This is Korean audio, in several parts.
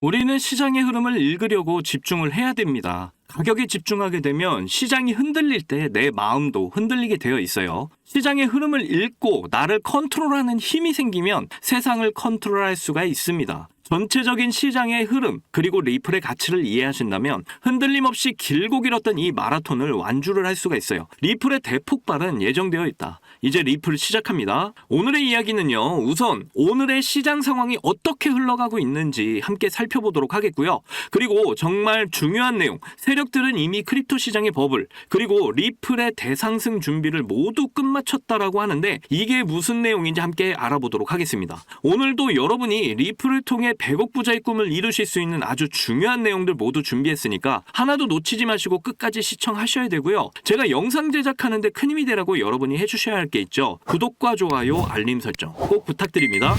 우리는 시장의 흐름을 읽으려고 집중을 해야 됩니다. 가격에 집중하게 되면 시장이 흔들릴 때 내 마음도 흔들리게 되어 있어요. 시장의 흐름을 읽고 나를 컨트롤하는 힘이 생기면 세상을 컨트롤할 수가 있습니다. 전체적인 시장의 흐름 그리고 리플의 가치를 이해하신다면 흔들림 없이 길고 길었던 이 마라톤을 완주를 할 수가 있어요. 리플의 대폭발은 예정되어 있다. 이제 리플 시작합니다. 오늘의 이야기는요. 우선 오늘의 시장 상황이 어떻게 흘러가고 있는지 함께 살펴보도록 하겠고요. 그리고 정말 중요한 내용, 세력들은 이미 크립토 시장의 버블 그리고 리플의 대상승 준비를 모두 끝마쳤다라고 하는데 이게 무슨 내용인지 함께 알아보도록 하겠습니다. 오늘도 여러분이 리플을 통해 100억 부자의 꿈을 이루실 수 있는 아주 중요한 내용들 모두 준비했으니까 하나도 놓치지 마시고 끝까지 시청하셔야 되고요. 제가 영상 제작하는데 큰 힘이 되라고 여러분이 해주셔야 할 게 있죠. 구독과 좋아요, 알림 설정 꼭 부탁드립니다.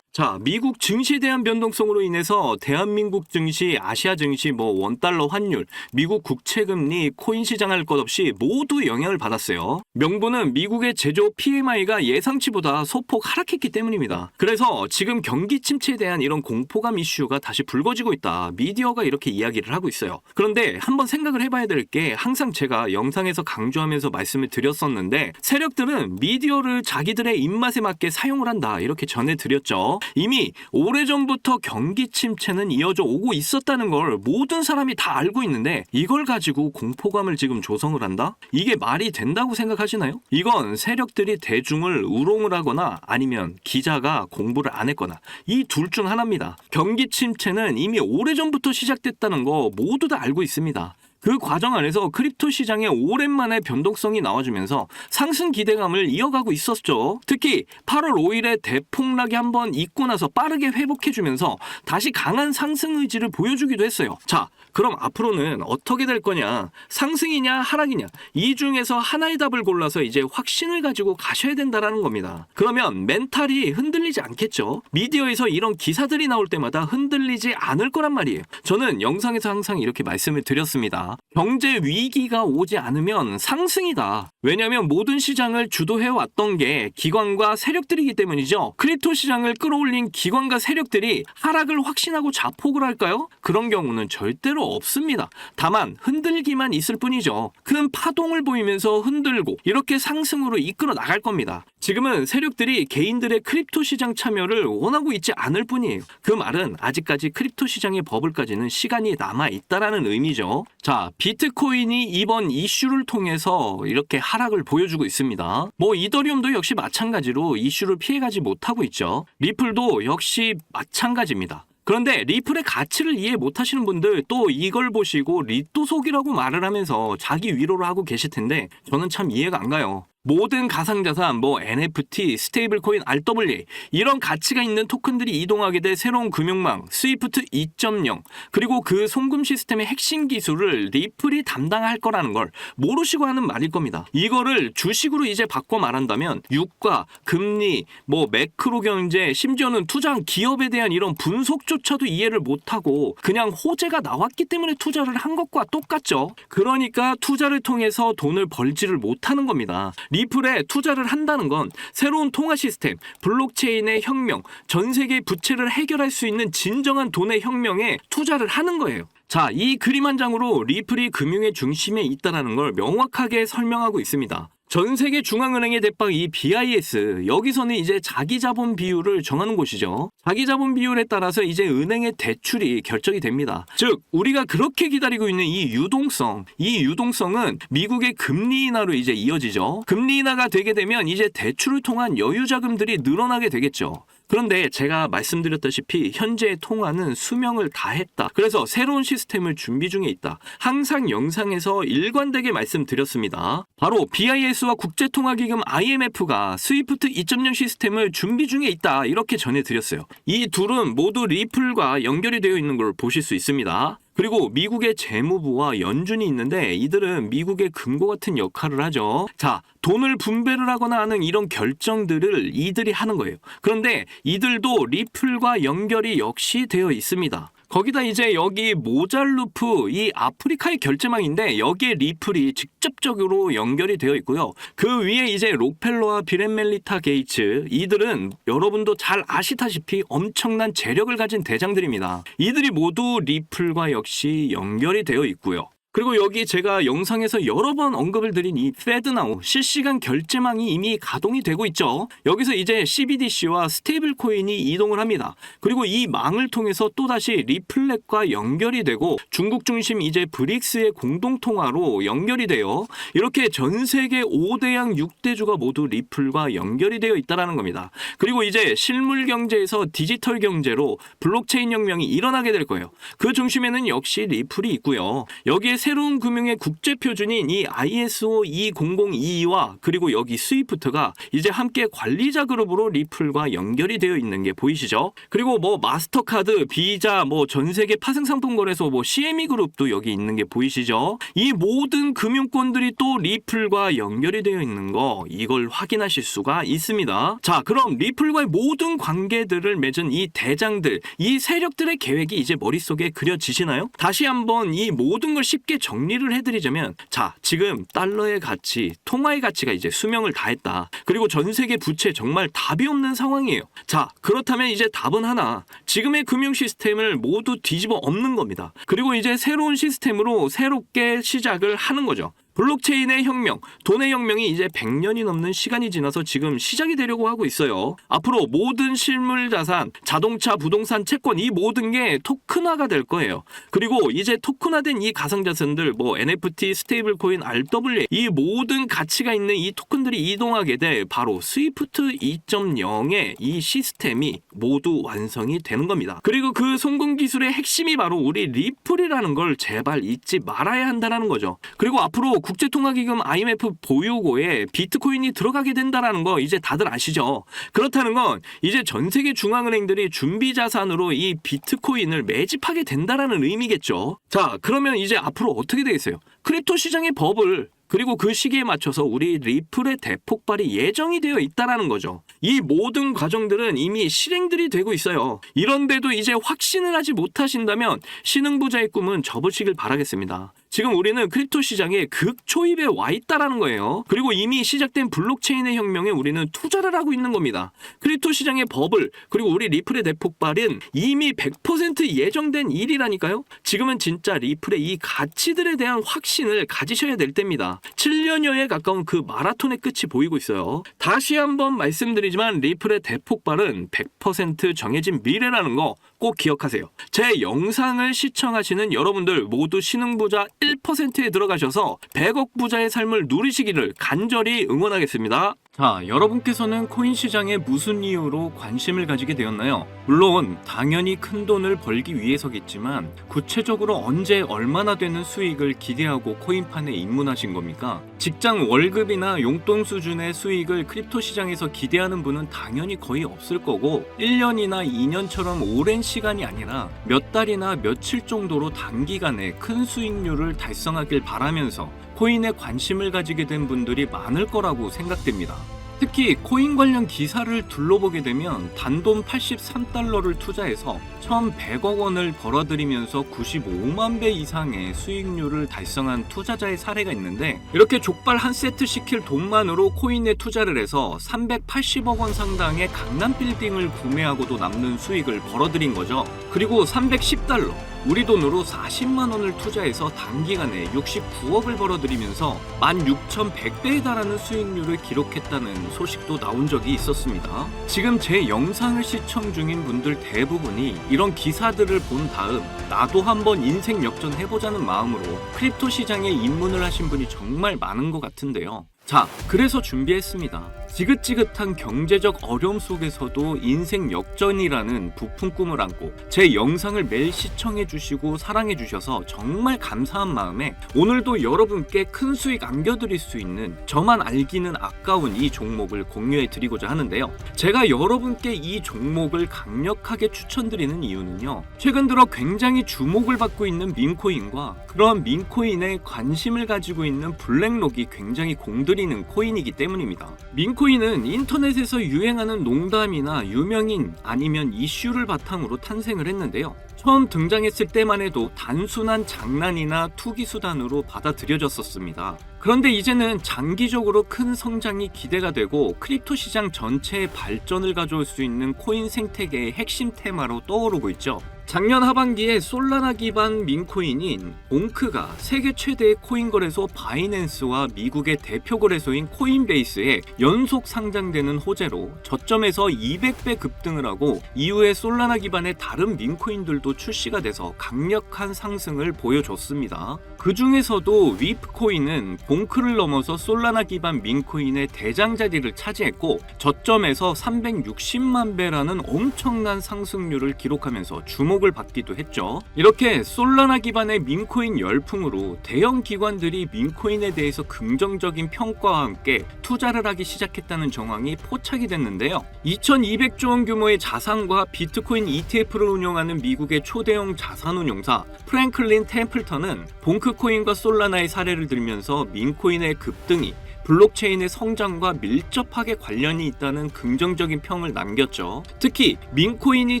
자, 미국 증시에 대한 변동성으로 인해서 대한민국 증시, 아시아 증시, 원달러 환율, 미국 국채금리, 코인 시장 할 것 없이 모두 영향을 받았어요. 명분은 미국의 제조업 PMI가 예상치보다 소폭 하락했기 때문입니다. 그래서 지금 경기 침체에 대한 이런 공포감 이슈가 다시 불거지고 있다. 미디어가 이렇게 이야기를 하고 있어요. 그런데 한번 생각을 해봐야 될 게 항상 제가 영상에서 강조하면서 말씀을 드렸었는데 세력들은 미디어를 자기들의 입맛에 맞게 사용을 한다. 이렇게 전해드렸죠. 이미 오래전부터 경기 침체는 이어져 오고 있었다는 걸 모든 사람이 다 알고 있는데 이걸 가지고 공포감을 지금 조성을 한다? 이게 말이 된다고 생각하시나요? 이건 세력들이 대중을 우롱을 하거나 아니면 기자가 공부를 안 했거나 이 둘 중 하나입니다. 경기 침체는 이미 오래전부터 시작됐다는 거 모두 다 알고 있습니다. 그 과정 안에서 크립토 시장에 오랜만에 변동성이 나와주면서 상승 기대감을 이어가고 있었죠. 특히 8월 5일에 대폭락이 한번 있고 나서 빠르게 회복해주면서 다시 강한 상승 의지를 보여주기도 했어요. 자, 그럼 앞으로는 어떻게 될 거냐? 상승이냐 하락이냐? 이 중에서 하나의 답을 골라서 이제 확신을 가지고 가셔야 된다라는 겁니다. 그러면 멘탈이 흔들리지 않겠죠? 미디어에서 이런 기사들이 나올 때마다 흔들리지 않을 거란 말이에요. 저는 영상에서 항상 이렇게 말씀을 드렸습니다. 경제 위기가 오지 않으면 상승이다. 왜냐하면 모든 시장을 주도해왔던 게 기관과 세력들이기 때문이죠. 크립토 시장을 끌어올린 기관과 세력들이 하락을 확신하고 자폭을 할까요? 그런 경우는 절대로 없습니다. 다만 흔들기만 있을 뿐이죠. 큰 파동을 보이면서 흔들고 이렇게 상승으로 이끌어 나갈 겁니다. 지금은 세력들이 개인들의 크립토 시장 참여를 원하고 있지 않을 뿐이에요. 그 말은 아직까지 크립토 시장의 버블까지는 시간이 남아있다라는 의미죠. 자, 비트코인이 이번 이슈를 통해서 이렇게 하락을 보여주고 있습니다. 이더리움도 역시 마찬가지로 이슈를 피해가지 못하고 있죠. 리플도 역시 마찬가지입니다. 그런데 리플의 가치를 이해 못하시는 분들 또 이걸 보시고 리또 속이라고 말을 하면서 자기 위로를 하고 계실 텐데 저는 참 이해가 안 가요. 모든 가상자산, NFT, 스테이블코인, RWA 이런 가치가 있는 토큰들이 이동하게 될 새로운 금융망 스위프트 2.0 그리고 그 송금 시스템의 핵심 기술을 리플이 담당할 거라는 걸 모르시고 하는 말일 겁니다. 이거를 주식으로 이제 바꿔 말한다면 유가, 금리, 매크로 경제 심지어는 투자한 기업에 대한 이런 분석조차도 이해를 못하고 그냥 호재가 나왔기 때문에 투자를 한 것과 똑같죠. 그러니까 투자를 통해서 돈을 벌지를 못하는 겁니다. 리플에 투자를 한다는 건 새로운 통화 시스템, 블록체인의 혁명, 전 세계 부채를 해결할 수 있는 진정한 돈의 혁명에 투자를 하는 거예요. 자, 이 그림 한 장으로 리플이 금융의 중심에 있다는 걸 명확하게 설명하고 있습니다. 전 세계 중앙은행의 대빵 이 BIS 여기서는 이제 자기자본 비율을 정하는 곳이죠. 자기자본 비율에 따라서 이제 은행의 대출이 결정이 됩니다. 즉 우리가 그렇게 기다리고 있는 이 유동성은 미국의 금리 인하로 이제 이어지죠. 금리 인하가 되게 되면 이제 대출을 통한 여유 자금들이 늘어나게 되겠죠. 그런데 제가 말씀드렸다시피 현재의 통화는 수명을 다했다. 그래서 새로운 시스템을 준비 중에 있다. 항상 영상에서 일관되게 말씀드렸습니다. 바로 BIS와 국제통화기금 IMF가 스위프트 2.0 시스템을 준비 중에 있다. 이렇게 전해드렸어요. 이 둘은 모두 리플과 연결이 되어 있는 걸 보실 수 있습니다. 그리고 미국의 재무부와 연준이 있는데 이들은 미국의 금고 같은 역할을 하죠. 자, 돈을 분배를 하거나 하는 이런 결정들을 이들이 하는 거예요. 그런데 이들도 리플과 연결이 역시 되어 있습니다. 거기다 이제 여기 모잘루프 이 아프리카의 결제망인데 여기에 리플이 직접적으로 연결이 되어 있고요. 그 위에 이제 록펠러와 비렌멜리타 게이츠, 이들은 여러분도 잘 아시다시피 엄청난 재력을 가진 대장들입니다. 이들이 모두 리플과 역시 연결이 되어 있고요. 그리고 여기 제가 영상에서 여러 번 언급을 드린 이 페드나우 실시간 결제망이 이미 가동이 되고 있죠. 여기서 이제 CBDC와 스테이블 코인이 이동을 합니다. 그리고 이 망을 통해서 또다시 리플렛과 연결이 되고 중국 중심 이제 브릭스의 공동통화로 연결이 돼요. 이렇게 전 세계 5대양 6대주가 모두 리플과 연결이 되어 있다는 겁니다. 그리고 이제 실물 경제에서 디지털 경제로 블록체인 혁명이 일어나게 될 거예요. 그 중심에는 역시 리플이 있고요. 여기에 새로운 금융의 국제 표준인 이 ISO 20022와 그리고 여기 스위프트가 이제 함께 관리자 그룹으로 리플과 연결이 되어 있는 게 보이시죠? 그리고 뭐 마스터카드, 비자, 뭐 전 세계 파생 상품 거래소, 뭐 CME 그룹도 여기 있는 게 보이시죠? 이 모든 금융권들이 또 리플과 연결이 되어 있는 거, 이걸 확인하실 수가 있습니다. 자, 그럼 리플과의 모든 관계들을 맺은 이 대장들, 이 세력들의 계획이 이제 머릿속에 그려지시나요? 다시 한번 이 모든 걸 쉽게 정리를 해드리자면, 자, 지금 달러의 가치, 통화의 가치가 이제 수명을 다했다. 그리고 전 세계 부채 정말 답이 없는 상황이에요. 자, 그렇다면 이제 답은 하나. 지금의 금융 시스템을 모두 뒤집어 엎는 겁니다. 그리고 이제 새로운 시스템으로 새롭게 시작을 하는 거죠. 블록체인의 혁명, 돈의 혁명이 이제 100년이 넘는 시간이 지나서 지금 시작이 되려고 하고 있어요. 앞으로 모든 실물 자산, 자동차, 부동산, 채권 이 모든 게 토큰화가 될 거예요. 그리고 이제 토큰화된 이 가상자산들 뭐 NFT, 스테이블 코인, RWA 이 모든 가치가 있는 이 토큰들이 이동하게 될 바로 스위프트 2.0의 이 시스템이 모두 완성이 되는 겁니다. 그리고 그 송금 기술의 핵심이 바로 우리 리플이라는 걸 제발 잊지 말아야 한다는 거죠. 그리고 앞으로 국제통화기금 IMF 보유고에 비트코인이 들어가게 된다는 거 이제 다들 아시죠? 그렇다는 건 이제 전 세계 중앙은행들이 준비자산으로 이 비트코인을 매집하게 된다는 의미겠죠. 자, 그러면 이제 앞으로 어떻게 되겠어요? 크립토 시장의 버블, 그리고 그 시기에 맞춰서 우리 리플의 대폭발이 예정이 되어 있다는 거죠. 이 모든 과정들은 이미 실행들이 되고 있어요. 이런데도 이제 확신을 하지 못하신다면 신흥부자의 꿈은 접으시길 바라겠습니다. 지금 우리는 크립토 시장의 극초입에 와 있다라는 거예요. 그리고 이미 시작된 블록체인의 혁명에 우리는 투자를 하고 있는 겁니다. 크립토 시장의 버블, 그리고 우리 리플의 대폭발은 이미 100% 예정된 일이라니까요. 지금은 진짜 리플의 이 가치들에 대한 확신을 가지셔야 될 때입니다. 7년여에 가까운 그 마라톤의 끝이 보이고 있어요. 다시 한번 말씀드리지만 리플의 대폭발은 100% 정해진 미래라는 거 꼭 기억하세요. 제 영상을 시청하시는 여러분들 모두 신흥부자 1%에 들어가셔서 100억 부자의 삶을 누리시기를 간절히 응원하겠습니다. 자, 여러분께서는 코인 시장에 무슨 이유로 관심을 가지게 되었나요? 물론 당연히 큰 돈을 벌기 위해서겠지만 구체적으로 언제 얼마나 되는 수익을 기대하고 코인판에 입문하신 겁니까? 직장 월급이나 용돈 수준의 수익을 크립토 시장에서 기대하는 분은 당연히 거의 없을 거고 1년이나 2년처럼 오랜 시간이 아니라 몇 달이나 며칠 정도로 단기간에 큰 수익률을 달성하길 바라면서 코인에 관심을 가지게 된 분들이 많을 거라고 생각됩니다. 특히 코인 관련 기사를 둘러보게 되면 단돈 83달러를 투자해서 1,100억 원을 벌어들이면서 95만 배 이상의 수익률을 달성한 투자자의 사례가 있는데, 이렇게 족발 한 세트 시킬 돈만으로 코인에 투자를 해서 380억 원 상당의 강남 빌딩을 구매하고도 남는 수익을 벌어들인 거죠. 그리고 310달러, 우리 돈으로 40만 원을 투자해서 단기간에 69억을 벌어들이면서 16,100배에 달하는 수익률을 기록했다는 소식도 나온 적이 있었습니다. 지금 제 영상을 시청 중인 분들 대부분이 이런 기사들을 본 다음 나도 한번 인생 역전해보자는 마음으로 크립토 시장에 입문을 하신 분이 정말 많은 것 같은데요. 자, 그래서 준비했습니다. 지긋지긋한 경제적 어려움 속에서도 인생 역전이라는 부푼 꿈을 안고 제 영상을 매일 시청해 주시고 사랑해 주셔서 정말 감사한 마음에 오늘도 여러분께 큰 수익 안겨드릴 수 있는 저만 알기는 아까운 이 종목을 공유해 드리고자 하는데요. 제가 여러분께 이 종목을 강력하게 추천드리는 이유는요, 최근 들어 굉장히 주목을 받고 있는 민코인과 그런 민코인에 관심을 가지고 있는 블랙록이 굉장히 공들이는 코인이기 때문입니다. 민코인은 인터넷에서 유행하는 농담이나 유명인 아니면 이슈를 바탕으로 탄생을 했는데요. 처음 등장했을 때만 해도 단순한 장난이나 투기 수단으로 받아들여졌었습니다. 그런데 이제는 장기적으로 큰 성장이 기대가 되고 크립토 시장 전체의 발전을 가져올 수 있는 코인 생태계의 핵심 테마로 떠오르고 있죠. 작년 하반기에 솔라나 기반 민코인인 봉크가 세계 최대의 코인 거래소 바이낸스와 미국의 대표 거래소인 코인베이스에 연속 상장되는 호재로 저점에서 200배 급등을 하고 이후에 솔라나 기반의 다른 민코인들도 출시가 돼서 강력한 상승을 보여줬습니다. 그 중에서도 위프코인은 봉크를 넘어서 솔라나 기반 민코인의 대장 자리를 차지했고 저점에서 360만 배라는 엄청난 상승률을 기록하면서 주목을 받기도 했죠. 이렇게 솔라나 기반의 민코인 열풍으로 대형 기관들이 민코인에 대해서 긍정적인 평가와 함께 투자를 하기 시작했다는 정황이 포착이 됐는데요. 2200조 원 규모의 자산과 비트코인 ETF를 운영하는 미국의 초대형 자산운용사 프랭클린 템플턴은 봉크코인과 솔라나의 사례를 들면서 민코인의 급등이 블록체인의 성장과 밀접하게 관련이 있다는 긍정적인 평을 남겼죠. 특히 민코인이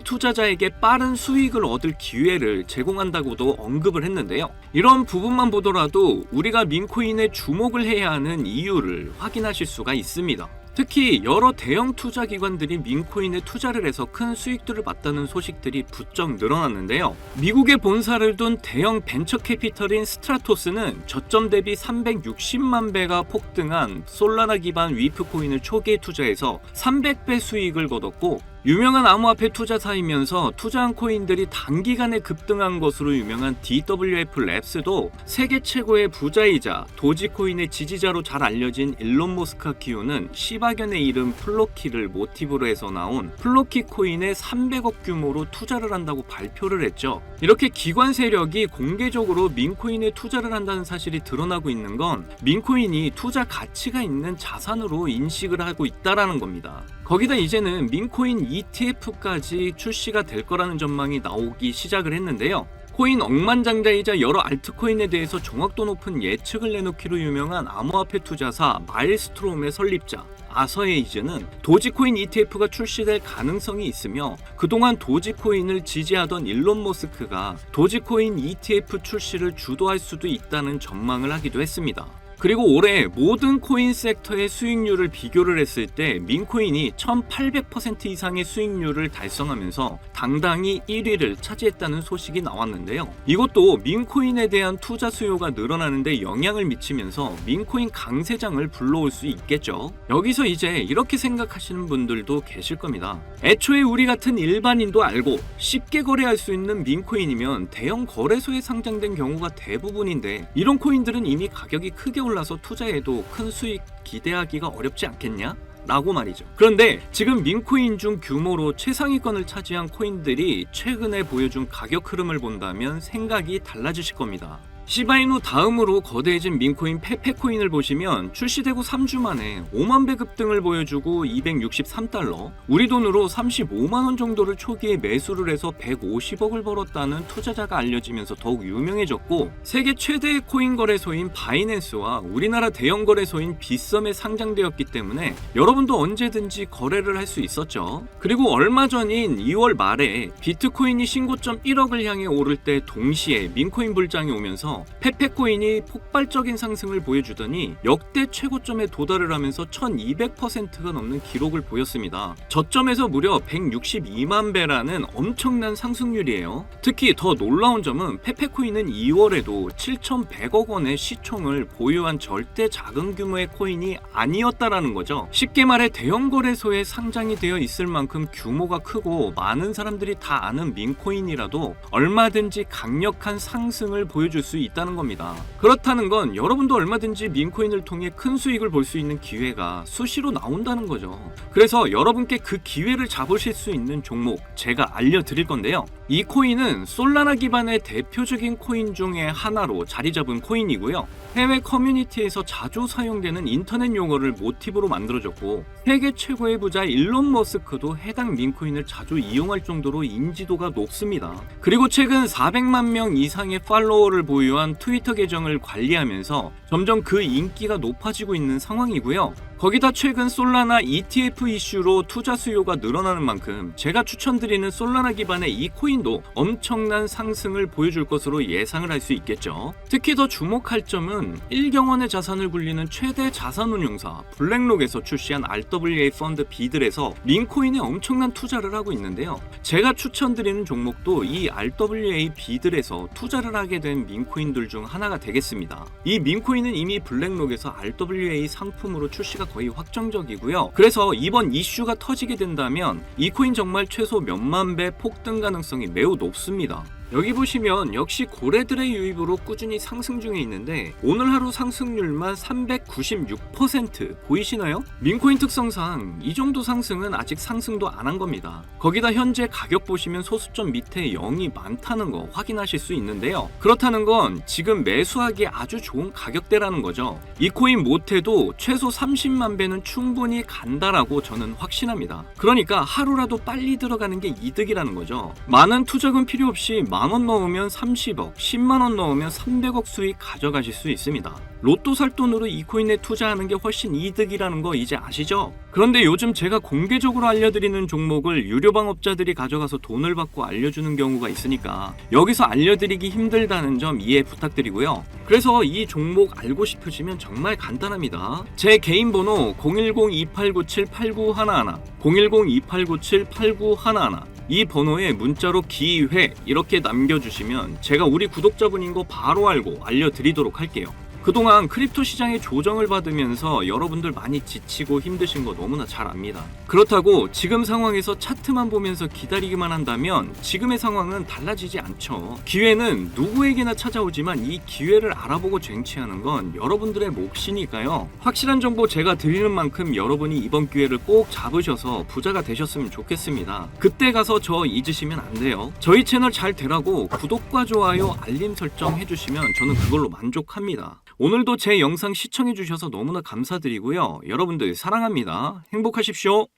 투자자에게 빠른 수익을 얻을 기회를 제공한다고도 언급을 했는데요. 이런 부분만 보더라도 우리가 민코인에 주목을 해야 하는 이유를 확인하실 수가 있습니다. 특히 여러 대형 투자 기관들이 민코인에 투자를 해서 큰 수익들을 봤다는 소식들이 부쩍 늘어났는데요. 미국에 본사를 둔 대형 벤처 캐피털인 스트라토스는 저점 대비 360만 배가 폭등한 솔라나 기반 위프코인을 초기에 투자해서 300배 수익을 거뒀고 유명한 암호화폐 투자사이면서 투자한 코인들이 단기간에 급등한 것으로 유명한 DWF 랩스도 세계 최고의 부자이자 도지코인의 지지자로 잘 알려진 일론 머스크가 키우는 시바견의 이름 플로키를 모티브로 해서 나온 플로키 코인에 300억 규모로 투자를 한다고 발표를 했죠. 이렇게 기관 세력이 공개적으로 민코인에 투자를 한다는 사실이 드러나고 있는 건 민코인이 투자 가치가 있는 자산으로 인식을 하고 있다라는 겁니다. 거기다 이제는 민코인 ETF까지 출시가 될 거라는 전망이 나오기 시작을 했는데요. 코인 억만장자이자 여러 알트코인에 대해서 정확도 높은 예측을 내놓기로 유명한 암호화폐 투자사 마일스트롬의 설립자 아서에이즈는 도지코인 ETF가 출시될 가능성이 있으며 그동안 도지코인을 지지하던 일론 머스크가 도지코인 ETF 출시를 주도할 수도 있다는 전망을 하기도 했습니다. 그리고 올해 모든 코인 섹터의 수익률을 비교를 했을 때 민코인이 1800% 이상의 수익률을 달성하면서 당당히 1위를 차지했다는 소식이 나왔는데요. 이것도 민코인에 대한 투자 수요가 늘어나는데 영향을 미치면서 민코인 강세장을 불러올 수 있겠죠. 여기서 이제 이렇게 생각하시는 분들도 계실 겁니다. 애초에 우리 같은 일반인도 알고 쉽게 거래할 수 있는 민코인이면 대형 거래소에 상장된 경우가 대부분인데 이런 코인들은 이미 가격이 크게 올라서 투자해도 큰 수익 기대하기가 어렵지 않겠냐? 라고 말이죠. 그런데 지금 민코인 중 규모로 최상위권을 차지한 코인들이 최근에 보여준 가격 흐름을 본다면 생각이 달라지실 겁니다. 시바이누 다음으로 거대해진 민코인 페페코인을 보시면 출시되고 3주 만에 5만 배 급등을 보여주고 263달러, 우리 돈으로 35만원 정도를 초기에 매수를 해서 150억을 벌었다는 투자자가 알려지면서 더욱 유명해졌고 세계 최대의 코인 거래소인 바이낸스와 우리나라 대형 거래소인 빗썸에 상장되었기 때문에 여러분도 언제든지 거래를 할 수 있었죠. 그리고 얼마 전인 2월 말에 비트코인이 신고점 1억을 향해 오를 때 동시에 민코인 불장이 오면서 페페코인이 폭발적인 상승을 보여주더니 역대 최고점에 도달을 하면서 1200%가 넘는 기록을 보였습니다. 저점에서 무려 162만 배라는 엄청난 상승률이에요. 특히 더 놀라운 점은 페페코인은 2월에도 7100억 원의 시총을 보유한 절대 작은 규모의 코인이 아니었다라는 거죠. 쉽게 말해 대형 거래소에 상장이 되어 있을 만큼 규모가 크고 많은 사람들이 다 아는 민코인이라도 얼마든지 강력한 상승을 보여줄 수 있다는 겁니다. 그렇다는 건 여러분도 얼마든지 민코인을 통해 큰 수익을 볼 수 있는 기회가 수시로 나온다는 거죠. 그래서 여러분께 그 기회를 잡으실 수 있는 종목 제가 알려드릴 건데요. 이 코인은 솔라나 기반의 대표적인 코인 중에 하나로 자리 잡은 코인이고요. 해외 커뮤니티에서 자주 사용되는 인터넷 용어를 모티브로 만들어졌고 세계 최고의 부자 일론 머스크도 해당 민코인을 자주 이용할 정도로 인지도가 높습니다. 그리고 최근 400만 명 이상의 팔로워를 보유한 트위터 계정을 관리하면서 점점 그 인기가 높아지고 있는 상황이고요. 거기다 최근 솔라나 ETF 이슈로 투자 수요가 늘어나는 만큼 제가 추천드리는 솔라나 기반의 이 코인도 엄청난 상승을 보여줄 것으로 예상을 할 수 있겠죠. 특히 더 주목할 점은 1경원의 자산을 굴리는 최대 자산운용사 블랙록에서 출시한 RWA 펀드 비들에서 민코인에 엄청난 투자를 하고 있는데요. 제가 추천드리는 종목도 이 RWA 비들에서 투자를 하게 된 민코인들 중 하나가 되겠습니다. 이 민코인은 이미 블랙록에서 RWA 상품으로 출시가 거의 확정적이고요. 그래서 이번 이슈가 터지게 된다면 이 코인 정말 최소 몇만 배 폭등 가능성이 매우 높습니다. 여기 보시면 역시 고래들의 유입으로 꾸준히 상승 중에 있는데 오늘 하루 상승률만 396% 보이시나요? 민코인 특성상 이 정도 상승은 아직 상승도 안 한 겁니다. 거기다 현재 가격 보시면 소수점 밑에 0이 많다는 거 확인하실 수 있는데요. 그렇다는 건 지금 매수하기 아주 좋은 가격대라는 거죠. 이 코인 못해도 최소 30만 배는 충분히 간다라고 저는 확신합니다. 그러니까 하루라도 빨리 들어가는 게 이득이라는 거죠. 많은 투자금 필요 없이 만원 넣으면 30억, 10만원 넣으면 300억 수익 가져가실 수 있습니다. 로또 살 돈으로 이 코인에 투자하는 게 훨씬 이득이라는 거 이제 아시죠? 그런데 요즘 제가 공개적으로 알려드리는 종목을 유료방업자들이 가져가서 돈을 받고 알려주는 경우가 있으니까 여기서 알려드리기 힘들다는 점 이해 부탁드리고요. 그래서 이 종목 알고 싶으시면 정말 간단합니다. 제 개인 번호 010-2897-8911 010-2897-8911 이 번호에 문자로 기회 이렇게 남겨주시면 제가 우리 구독자분인 거 바로 알고 알려드리도록 할게요. 그동안 크립토 시장의 조정을 받으면서 여러분들 많이 지치고 힘드신 거 너무나 잘 압니다. 그렇다고 지금 상황에서 차트만 보면서 기다리기만 한다면 지금의 상황은 달라지지 않죠. 기회는 누구에게나 찾아오지만 이 기회를 알아보고 쟁취하는 건 여러분들의 몫이니까요. 확실한 정보 제가 드리는 만큼 여러분이 이번 기회를 꼭 잡으셔서 부자가 되셨으면 좋겠습니다. 그때 가서 저 잊으시면 안 돼요. 저희 채널 잘 되라고 구독과 좋아요, 알림 설정 해주시면 저는 그걸로 만족합니다. 오늘도 제 영상 시청해주셔서 너무나 감사드리고요. 여러분들 사랑합니다. 행복하십시오.